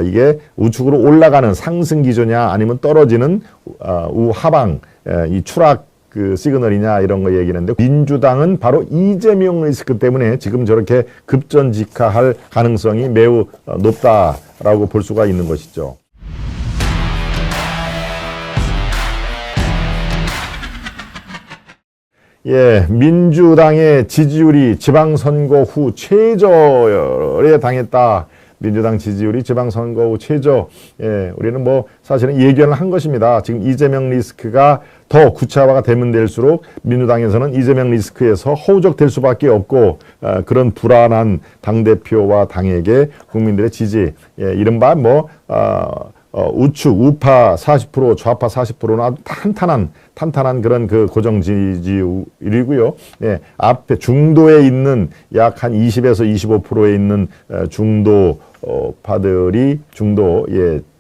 이게 우측으로 올라가는 상승 기조냐 아니면 떨어지는 우하방 이 추락 그 시그널이냐 이런 거 얘기하는데, 민주당은 바로 이재명 리스크 때문에 지금 저렇게 급전직하할 가능성이 매우 높다라고 볼 수가 있는 것이죠. 예, 민주당의 지지율이 지방선거 후 최저에 당했다. 민주당 지지율이 지방선거 후 최저. 예, 우리는 뭐 사실은 예견을 한 것입니다. 지금 이재명 리스크가 더 구체화가 되면 될수록 민주당에서는 이재명 리스크에서 허우적될 수밖에 없고, 그런 불안한 당대표와 당에게 국민들의 지지, 예, 이른바 우측, 우파 40%, 좌파 40%나 탄탄한 그런 그 고정 지지율이고요. 예, 앞에 중도에 있는 약 한 20에서 25%에 있는 중도파들이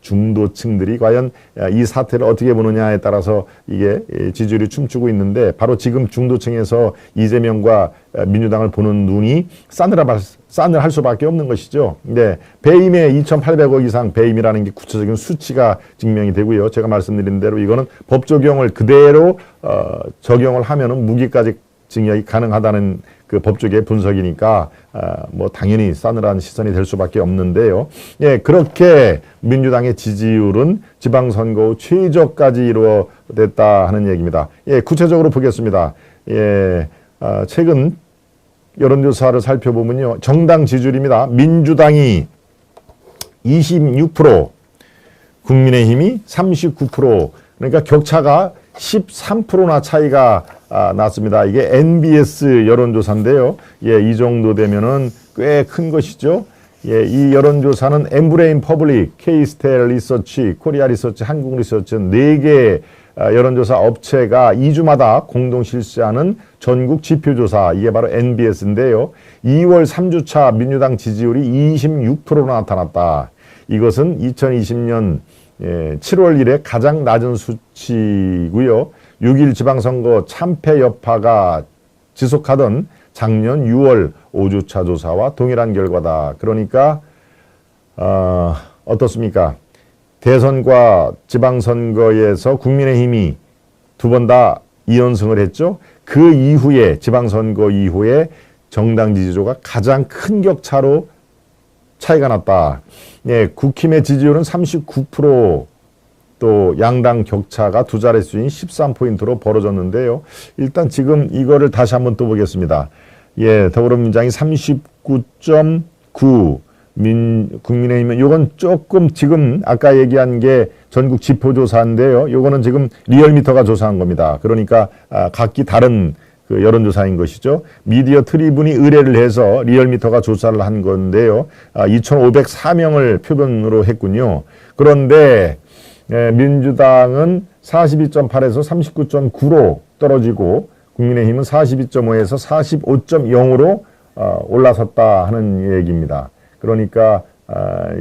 중도층들이 과연 이 사태를 어떻게 보느냐에 따라서 이게 지지율이 춤추고 있는데, 바로 지금 중도층에서 이재명과 민주당을 보는 눈이 싸늘할 수밖에 없는 것이죠. 네, 배임에 2,800억 이상, 배임이라는 게 구체적인 수치가 증명이 되고요. 제가 말씀드린 대로 이거는 법 적용을 그대로 적용을 하면은 무기까지 징역이 가능하다는 그 법조계의 분석이니까 뭐 당연히 싸늘한 시선이 될 수밖에 없는데요. 예, 그렇게 민주당의 지지율은 지방선거 후 최저까지 이루어졌다 하는 얘기입니다. 예, 구체적으로 보겠습니다. 예, 최근 여론조사를 살펴보면요, 정당 지지율입니다. 민주당이 26%, 국민의힘이 39%, 그러니까 격차가 13%나 차이가 났습니다. 이게 NBS 여론조사인데요. 예, 이 정도 되면은 꽤 큰 것이죠. 예, 이 여론조사는 엠브레인 퍼블릭, K-스텔 리서치, 코리아 리서치, 한국 리서치 4개 여론조사 업체가 2주마다 공동 실시하는 전국 지표조사, 이게 바로 NBS인데요. 2월 3주차 민주당 지지율이 26%로 나타났다. 이것은 2020년 7월 이래 가장 낮은 수치고요. 6일 지방선거 참패 여파가 지속하던 작년 6월 5주차 조사와 동일한 결과다. 그러니까 어떻습니까? 대선과 지방선거에서 국민의힘이 두 번 다 2연승을 했죠. 그 이후에 지방선거 이후에 정당 지지도가 가장 큰 격차로 차이가 났다. 예, 국힘의 지지율은 39%, 또 양당 격차가 두 자릿수인 13포인트로 벌어졌는데요. 일단 지금 이거를 다시 한번 또 보겠습니다. 예, 더불어민주당이 39.9, 국민의힘은 요건 조금 지금 아까 얘기한 게 전국 지표조사인데요. 요거는 지금 리얼미터가 조사한 겁니다. 그러니까 각기 다른 그 여론조사인 것이죠. 미디어 트리뷴이 의뢰를 해서 리얼미터가 조사를 한 건데요. 2,504명을 표본으로 했군요. 그런데 민주당은 42.8에서 39.9로 떨어지고, 국민의힘은 42.5에서 45.0으로 올라섰다 하는 얘기입니다. 그러니까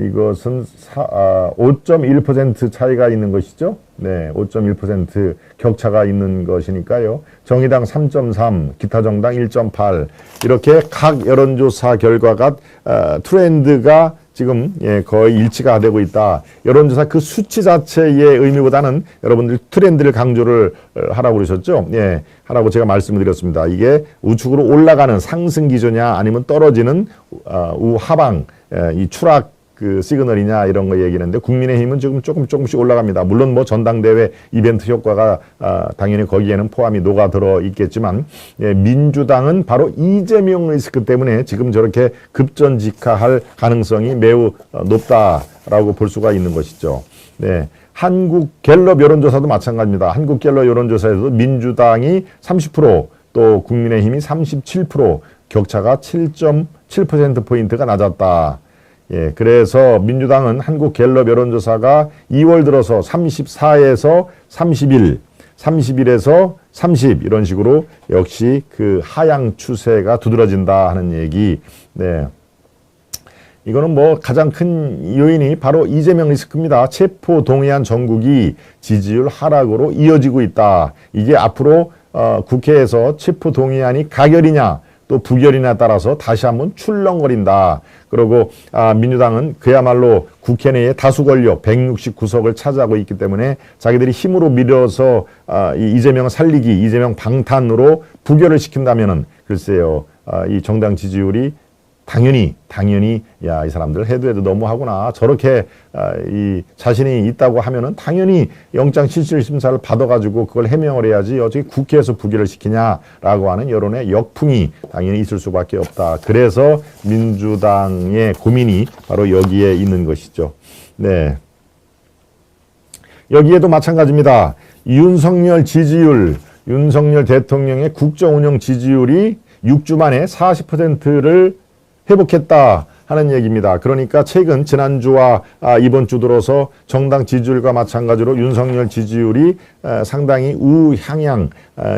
이것은 5.1% 차이가 있는 것이죠. 네, 5.1% 격차가 있는 것이니까요. 정의당 3.3, 기타 정당 1.8, 이렇게 각 여론조사 결과가 트렌드가 지금 거의 일치가 되고 있다. 여론조사 그 수치 자체의 의미보다는 여러분들 트렌드를 강조를 하라고 그러셨죠? 예, 하라고 제가 말씀을 드렸습니다. 이게 우측으로 올라가는 상승 기조냐 아니면 떨어지는 우하방 이 추락 그 시그널이냐 이런 거 얘기하는데, 국민의힘은 지금 조금씩 올라갑니다. 물론 뭐 전당대회 이벤트 효과가 당연히 거기에는 포함이 녹아들어 있겠지만, 예, 민주당은 바로 이재명 리스크 때문에 지금 저렇게 급전직하할 가능성이 매우 높다라고 볼 수가 있는 것이죠. 네, 한국 갤럽 여론조사도 마찬가지입니다. 한국 갤럽 여론조사에서도 민주당이 30%, 또 국민의힘이 37%, 격차가 7.7%포인트가 낮았다. 예, 그래서 민주당은 한국 갤럽 여론조사가 2월 들어서 34에서 31, 31에서 30 이런 식으로 역시 그 하향 추세가 두드러진다 하는 얘기. 네, 이거는 뭐 가장 큰 요인이 바로 이재명 리스크입니다. 체포 동의안 전국이 지지율 하락으로 이어지고 있다. 이게 앞으로 국회에서 체포 동의안이 가결이냐 또 부결이나 따라서 다시 한번 출렁거린다. 그리고 민주당은 그야말로 국회 내에 다수 권력 169석을 차지하고 있기 때문에 자기들이 힘으로 밀어서 이재명 살리기, 이재명 방탄으로 부결을 시킨다면은 글쎄요, 이 정당 지지율이 당연히 야, 이 사람들 해도 너무하구나. 저렇게 이 자신이 있다고 하면은 당연히 영장실질심사를 받아가지고 그걸 해명을 해야지 어떻게 국회에서 부결을 시키냐라고 하는 여론의 역풍이 당연히 있을 수밖에 없다. 그래서 민주당의 고민이 바로 여기에 있는 것이죠. 네. 여기에도 마찬가지입니다. 윤석열 대통령의 국정운영 지지율이 6주 만에 40%를 회복했다 하는 얘기입니다. 그러니까 최근 지난주와 이번 주 들어서 정당 지지율과 마찬가지로 윤석열 지지율이 상당히 우향향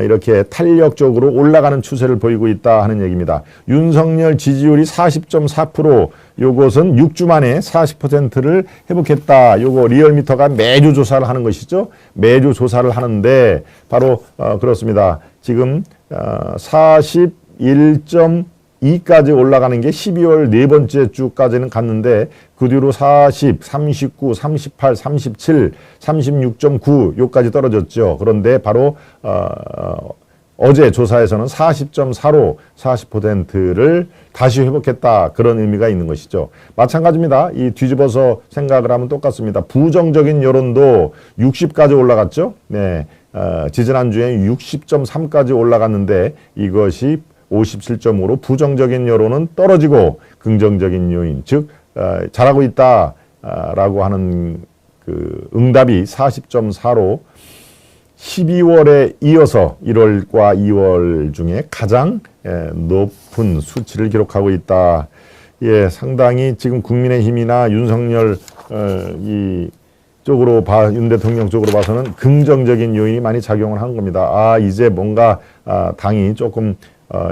이렇게 탄력적으로 올라가는 추세를 보이고 있다 하는 얘기입니다. 윤석열 지지율이 40.4%, 요것은 6주 만에 40%를 회복했다. 요거 리얼미터가 매주 조사를 하는 것이죠. 매주 조사를 하는데 바로 그렇습니다. 지금 41.2까지 올라가는 게 12월 네 번째 주까지는 갔는데 그 뒤로 40, 39, 38, 37, 36.9 요까지 떨어졌죠. 그런데 바로 어제 조사에서는 40.4로 40%를 다시 회복했다. 그런 의미가 있는 것이죠. 마찬가지입니다. 이 뒤집어서 생각을 하면 똑같습니다. 부정적인 여론도 60까지 올라갔죠. 네, 지지난주에 60.3까지 올라갔는데 이것이 57.5로 부정적인 여론은 떨어지고 긍정적인 요인, 즉 잘하고 있다라고 하는 그 응답이 40.4로 12월에 이어서 1월과 2월 중에 가장 높은 수치를 기록하고 있다. 예, 상당히 지금 국민의힘이나 윤석열 이 쪽으로 윤 대통령 쪽으로 봐서는 긍정적인 요인이 많이 작용을 한 겁니다. 이제 뭔가 당이 조금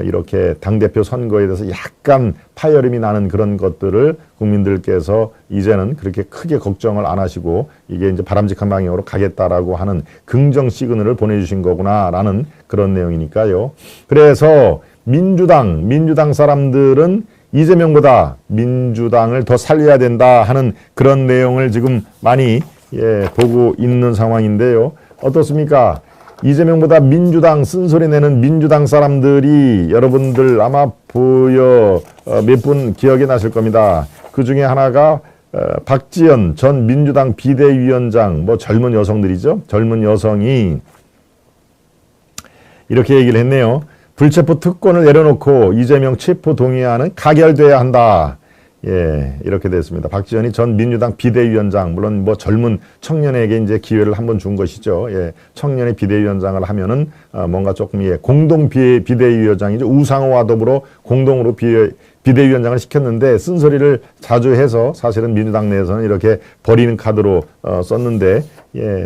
이렇게 당대표 선거에 대해서 약간 파열음이 나는 그런 것들을 국민들께서 이제는 그렇게 크게 걱정을 안 하시고 이게 이제 바람직한 방향으로 가겠다라고 하는 긍정 시그널을 보내주신 거구나라는 그런 내용이니까요. 그래서 민주당 사람들은 이재명보다 민주당을 더 살려야 된다 하는 그런 내용을 지금 많이 보고 있는 상황인데요. 어떻습니까? 이재명보다 민주당 쓴소리 내는 민주당 사람들이 여러분들 아마 몇 분 기억이 나실 겁니다. 그 중에 하나가 박지원 전 민주당 비대위원장, 뭐 젊은 여성들이죠. 젊은 여성이 이렇게 얘기를 했네요. 불체포 특권을 내려놓고 이재명 체포 동의안은 가결돼야 한다. 예, 이렇게 됐습니다. 박지원이 전 민주당 비대위원장, 물론 뭐 젊은 청년에게 이제 기회를 한번 준 것이죠. 예, 청년의 비대위원장을 하면은 뭔가 조금 공동 비대위원장이죠. 우상호와 더불어 공동으로 비대위원장을 시켰는데 쓴소리를 자주 해서 사실은 민주당 내에서는 이렇게 버리는 카드로 썼는데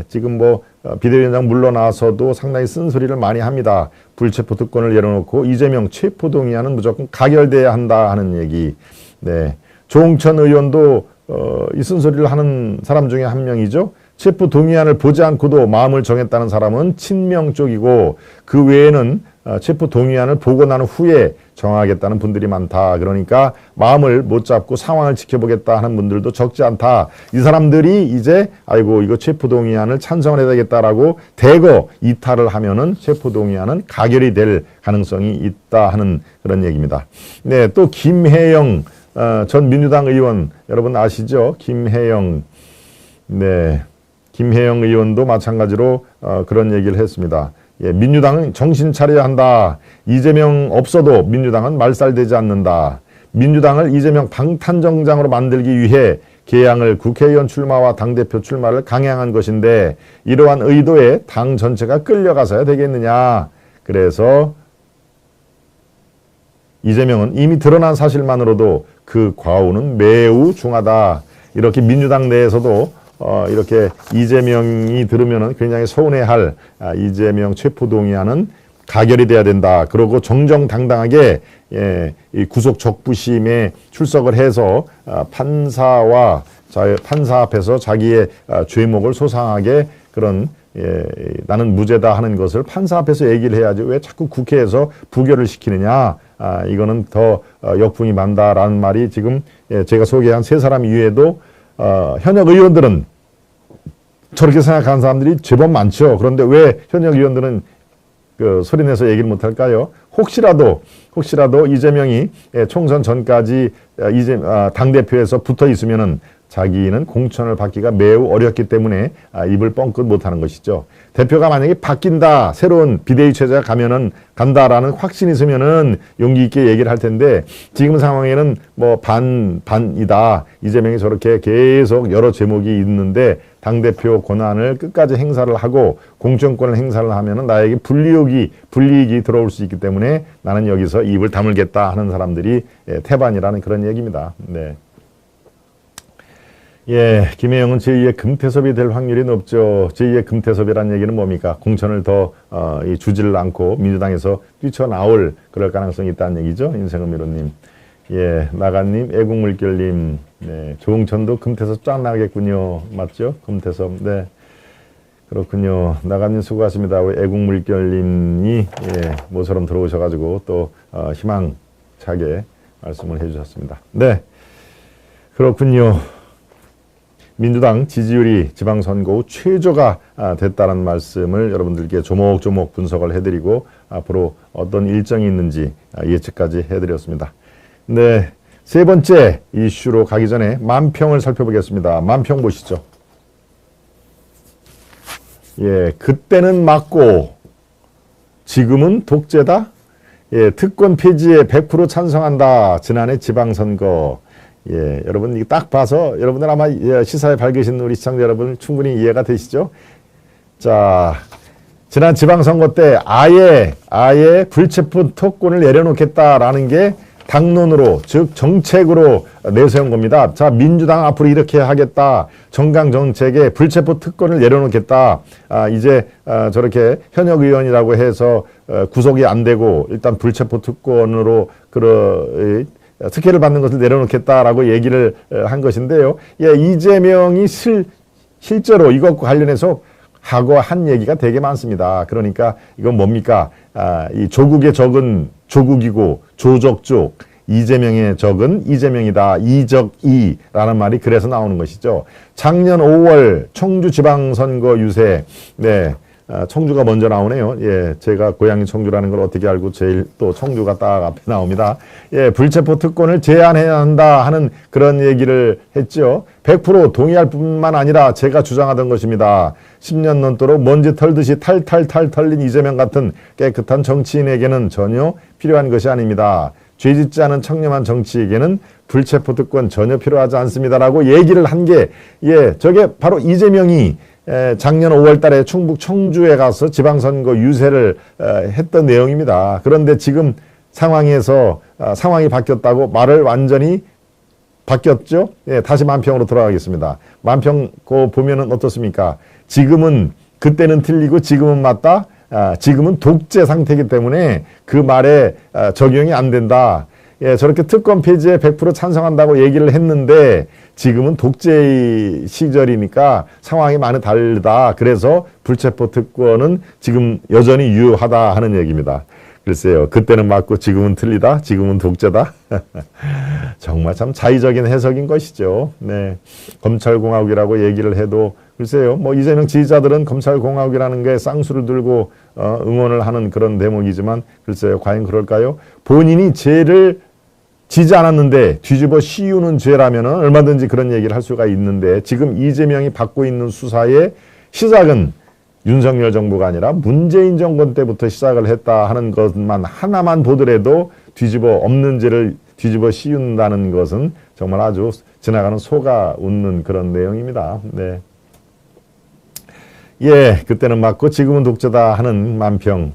지금 뭐 비대위원장 물러나서도 상당히 쓴소리를 많이 합니다. 불체포 특권을 내려놓고 이재명 체포 동의안은 무조건 가결돼야 한다 하는 얘기. 네, 조홍천 의원도 이 쓴소리를 하는 사람 중에 한 명이죠. 체포 동의안을 보지 않고도 마음을 정했다는 사람은 친명 쪽이고 그 외에는 체포 동의안을 보고 난 후에 정하겠다는 분들이 많다. 그러니까 마음을 못 잡고 상황을 지켜보겠다 하는 분들도 적지 않다. 이 사람들이 이제 아이고 이거 체포 동의안을 찬성을 해야 되겠다라고 대거 이탈을 하면은 체포 동의안은 가결이 될 가능성이 있다 하는 그런 얘기입니다. 네, 또 김혜영 전 민주당 의원 여러분 아시죠? 김혜영 의원도 마찬가지로 그런 얘기를 했습니다. 예, 민주당은 정신 차려야 한다. 이재명 없어도 민주당은 말살되지 않는다. 민주당을 이재명 방탄정장으로 만들기 위해 개항을 국회의원 출마와 당대표 출마를 강행한 것인데 이러한 의도에 당 전체가 끌려가서야 되겠느냐. 그래서 이재명은 이미 드러난 사실만으로도 그 과오는 매우 중하다. 이렇게 민주당 내에서도 이렇게 이재명이 들으면은 굉장히 서운해할 이재명 체포동의안은 가결이 돼야 된다. 그리고 정정당당하게 이 구속 적부심에 출석을 해서 판사 앞에서 자기의 죄목을 소상하게 그런 나는 무죄다 하는 것을 판사 앞에서 얘기를 해야지 왜 자꾸 국회에서 부결을 시키느냐. 이거는 더 역풍이 만다라는 말이 지금 제가 소개한 세 사람 이외에도 현역 의원들은 저렇게 생각하는 사람들이 제법 많죠. 그런데 왜 현역 의원들은 소리내서 얘기를 못할까요? 혹시라도 이재명이 총선 전까지 당대표에서 붙어 있으면은 자기는 공천을 받기가 매우 어렵기 때문에 입을 뻥끗 못하는 것이죠. 대표가 만약에 바뀐다, 새로운 비대위 체제가 간다라는 확신이 있으면은 용기 있게 얘기를 할 텐데 지금 상황에는 뭐 반이다. 이재명이 저렇게 계속 여러 제목이 있는데 당대표 권한을 끝까지 행사를 하고 공천권을 행사를 하면은 나에게 불이익이 들어올 수 있기 때문에 나는 여기서 입을 다물겠다 하는 사람들이 태반이라는 그런 얘기입니다. 네. 김혜영은 제2의 금태섭이 될 확률이 높죠. 제2의 금태섭이라는 얘기는 뭡니까? 공천을 더 주지를 않고 민주당에서 뛰쳐나올 그럴 가능성이 있다는 얘기죠. 인생은미로님. 나가님, 애국물결님, 조응천도 금태섭 쫙 나가겠군요. 맞죠? 금태섭. 네. 그렇군요. 나가님 수고하십니다. 우리 애국물결님이 모처럼 들어오셔가지고 또 희망차게 말씀을 해주셨습니다. 네. 그렇군요. 민주당 지지율이 지방선거 후 최저가 됐다는 말씀을 여러분들께 조목조목 분석을 해드리고 앞으로 어떤 일정이 있는지 예측까지 해드렸습니다. 네, 세 번째 이슈로 가기 전에 만평을 살펴보겠습니다. 만평 보시죠. 그때는 맞고 지금은 독재다. 특권 폐지에 100% 찬성한다. 지난해 지방선거. 여러분 이거 딱 봐서 여러분들 아마 시사에 밝으신 우리 시청자 여러분 충분히 이해가 되시죠? 자, 지난 지방선거 때 아예 불체포 특권을 내려놓겠다라는 게 당론으로 즉 정책으로 내세운 겁니다. 자, 민주당 앞으로 이렇게 하겠다. 정강 정책에 불체포 특권을 내려놓겠다. 이제 저렇게 현역 의원이라고 해서 구속이 안 되고 일단 불체포 특권으로 특혜를 받는 것을 내려놓겠다라고 얘기를 한 것인데요. 이재명이 실제로 이것과 관련해서 하고 한 얘기가 되게 많습니다. 그러니까 이건 뭡니까? 이 조국의 적은 조국이고 조적족, 이재명의 적은 이재명이다. 이적이라는 말이 그래서 나오는 것이죠. 작년 5월 청주 지방선거 유세, 청주가 먼저 나오네요. 제가 고향이 청주라는 걸 어떻게 알고 제일 또 청주가 딱 앞에 나옵니다. 불체포 특권을 제한해야 한다 하는 그런 얘기를 했죠. 100% 동의할 뿐만 아니라 제가 주장하던 것입니다. 10년 넘도록 먼지 털듯이 탈탈탈 털린 이재명 같은 깨끗한 정치인에게는 전혀 필요한 것이 아닙니다. 죄짓지 않은 청렴한 정치에게는 불체포 특권 전혀 필요하지 않습니다라고 얘기를 한 게 저게 바로 이재명이 작년 5월 달에 충북 청주에 가서 지방선거 유세를 했던 내용입니다. 그런데 지금 상황에서 상황이 바뀌었다고 말을 완전히 바뀌었죠? 다시 만평으로 돌아가겠습니다. 만평 보면은 어떻습니까? 지금은 그때는 틀리고 지금은 맞다. 지금은 독재 상태이기 때문에 그 말에 적용이 안 된다. 저렇게 특권 폐지에 100% 찬성한다고 얘기를 했는데 지금은 독재 시절이니까 상황이 많이 다르다. 그래서 불체포 특권은 지금 여전히 유효하다 하는 얘기입니다. 글쎄요. 그때는 맞고 지금은 틀리다. 지금은 독재다. 정말 참 자의적인 해석인 것이죠. 네. 검찰공화국이라고 얘기를 해도 글쎄요. 뭐 이재명 지지자들은 검찰공화국이라는 게 쌍수를 들고 응원을 하는 그런 대목이지만 글쎄요. 과연 그럴까요? 본인이 죄를 지지 않았는데 뒤집어 씌우는 죄라면 얼마든지 그런 얘기를 할 수가 있는데 지금 이재명이 받고 있는 수사의 시작은 윤석열 정부가 아니라 문재인 정권 때부터 시작을 했다 하는 것만 하나만 보더라도 없는 죄를 뒤집어 씌운다는 것은 정말 아주 지나가는 소가 웃는 그런 내용입니다. 네. 그때는 맞고 지금은 독재다 하는 만평.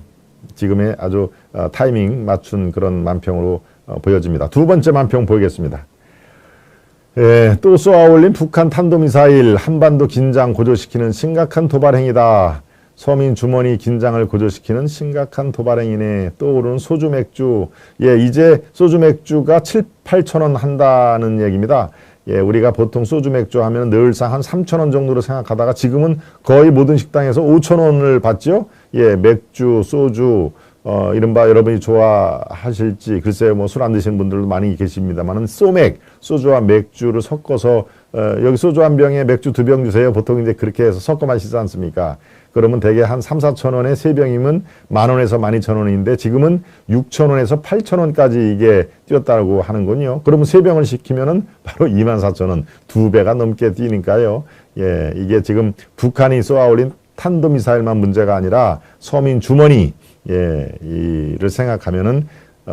지금의 아주 타이밍 맞춘 그런 만평으로 보여집니다. 두 번째 만평 보겠습니다. 또 쏘아올린 북한 탄도미사일, 한반도 긴장 고조시키는 심각한 도발행위다. 서민 주머니 긴장을 고조시키는 심각한 도발행위네. 또 오르는 소주 맥주. 이제 소주 맥주가 7, 8천 원 한다는 얘기입니다. 예, 우리가 보통 소주 맥주 하면 늘상 한 3,000원 정도로 생각하다가 지금은 거의 모든 식당에서 5,000원을 받죠. 예, 맥주, 소주, 이른바 여러분이 좋아하실지 글쎄요, 뭐 술 안 드시는 분들도 많이 계십니다만은 소맥, 소주와 맥주를 섞어서 여기 소주 한 병에 맥주 2병 주세요. 보통 이제 그렇게 해서 섞어 마시지 않습니까? 그러면 대개 한 3, 4천 원에 3병이면 10,000원에서 12,000원인데 지금은 6,000원에서 8,000원까지 이게 뛰었다고 하는군요. 그러면 3병을 시키면은 바로 24,000원, 2배가 넘게 뛰니까요. 예, 이게 지금 북한이 쏘아올린 탄도미사일만 문제가 아니라 서민 주머니, 예, 이를 생각하면은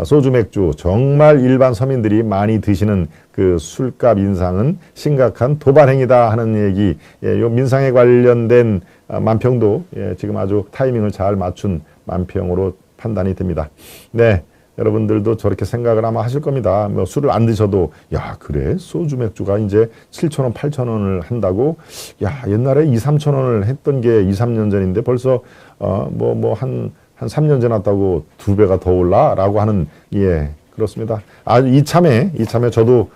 소주 맥주 정말 일반 서민들이 많이 드시는 그 술값 인상은 심각한 도발 행위다 하는 얘기. 예, 요 민상에 관련된 만평도 예, 지금 아주 타이밍을 잘 맞춘 만평으로 판단이 됩니다. 네. 여러분들도 저렇게 생각을 아마 하실 겁니다. 뭐 술을 안 드셔도 야 그래 소주 맥주가 이제 7,000원 8,000원을 한다고 야 옛날에 2, 3,000원을 했던 게 2, 3년 전인데 벌써 한 3년 지났다고 2배가 더 올라라고 하는 예 그렇습니다. 아주 이참에 저도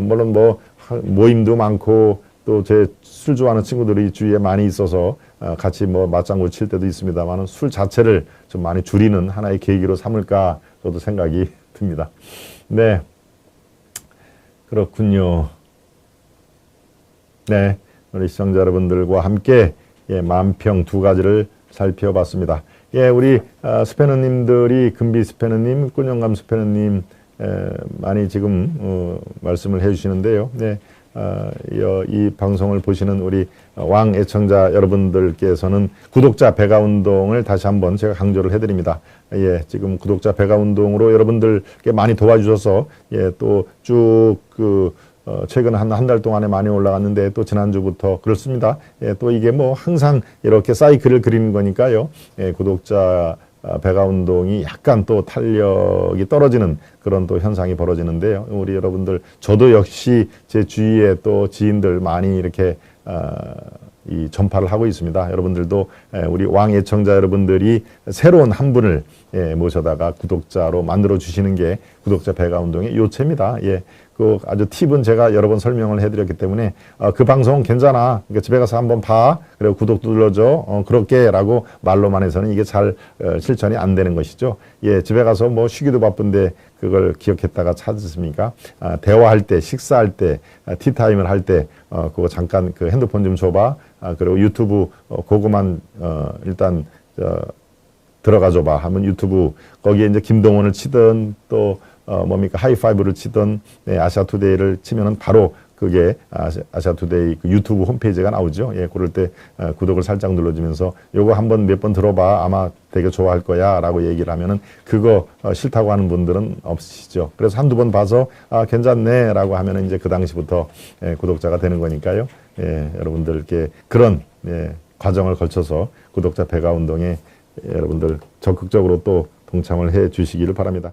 물론 뭐 모임도 많고 또 제 술 좋아하는 친구들이 주위에 많이 있어서 같이 뭐 맞장구 칠 때도 있습니다만 술 자체를 좀 많이 줄이는 하나의 계기로 삼을까 저도 생각이 듭니다. 네, 그렇군요. 네, 우리 시청자 여러분들과 함께 예, 만평 2가지를 살펴봤습니다. 예, 우리 스패너님들이 금비 스패너님, 꾼영감 스패너님 많이 지금 말씀을 해주시는데요. 네, 이 방송을 보시는 우리 왕 애청자 여러분들께서는 구독자 배가 운동을 다시 한번 제가 강조를 해드립니다. 예, 지금 구독자 배가 운동으로 여러분들께 많이 도와주셔서 예, 또 쭉 최근 한 달 동안에 많이 올라갔는데 또 지난주부터 그렇습니다. 예, 또 이게 뭐 항상 이렇게 사이클을 그리는 거니까요. 예, 구독자 배가 운동이 약간 또 탄력이 떨어지는 그런 또 현상이 벌어지는데요. 우리 여러분들 저도 역시 제 주위에 또 지인들 많이 이렇게 이 전파를 하고 있습니다. 여러분들도 우리 왕 애청자 여러분들이 새로운 한 분을 모셔다가 구독자로 만들어 주시는 게 구독자 배가 운동의 요체입니다. 예. 그 아주 팁은 제가 여러 번 설명을 해드렸기 때문에 그 방송 괜찮아. 그러니까 집에 가서 한번 봐. 그리고 구독도 눌러줘. 그렇게라고 말로만 해서는 이게 잘 실천이 안 되는 것이죠. 예, 집에 가서 뭐 쉬기도 바쁜데 그걸 기억했다가 찾으십니까? 대화할 때, 식사할 때, 티타임을 할 때 그거 잠깐 그 핸드폰 좀 줘봐. 그리고 유튜브 그거만 일단 들어가 줘봐 하면 유튜브 거기에 이제 김동원을 치든 또 뭡니까 하이파이브를 치든 네, 아시아투데이를 치면은 바로 그게 아시아투데이 그 유튜브 홈페이지가 나오죠. 예, 그럴 때 구독을 살짝 눌러주면서 요거 한번 몇 번 들어봐 아마 되게 좋아할 거야라고 얘기를 하면은 그거 싫다고 하는 분들은 없으시죠. 그래서 한두 번 봐서 괜찮네라고 하면은 이제 그 당시부터 구독자가 되는 거니까요. 예, 여러분들께 그런 과정을 거쳐서 구독자 배가 운동에 여러분들 적극적으로 또 동참을 해 주시기를 바랍니다.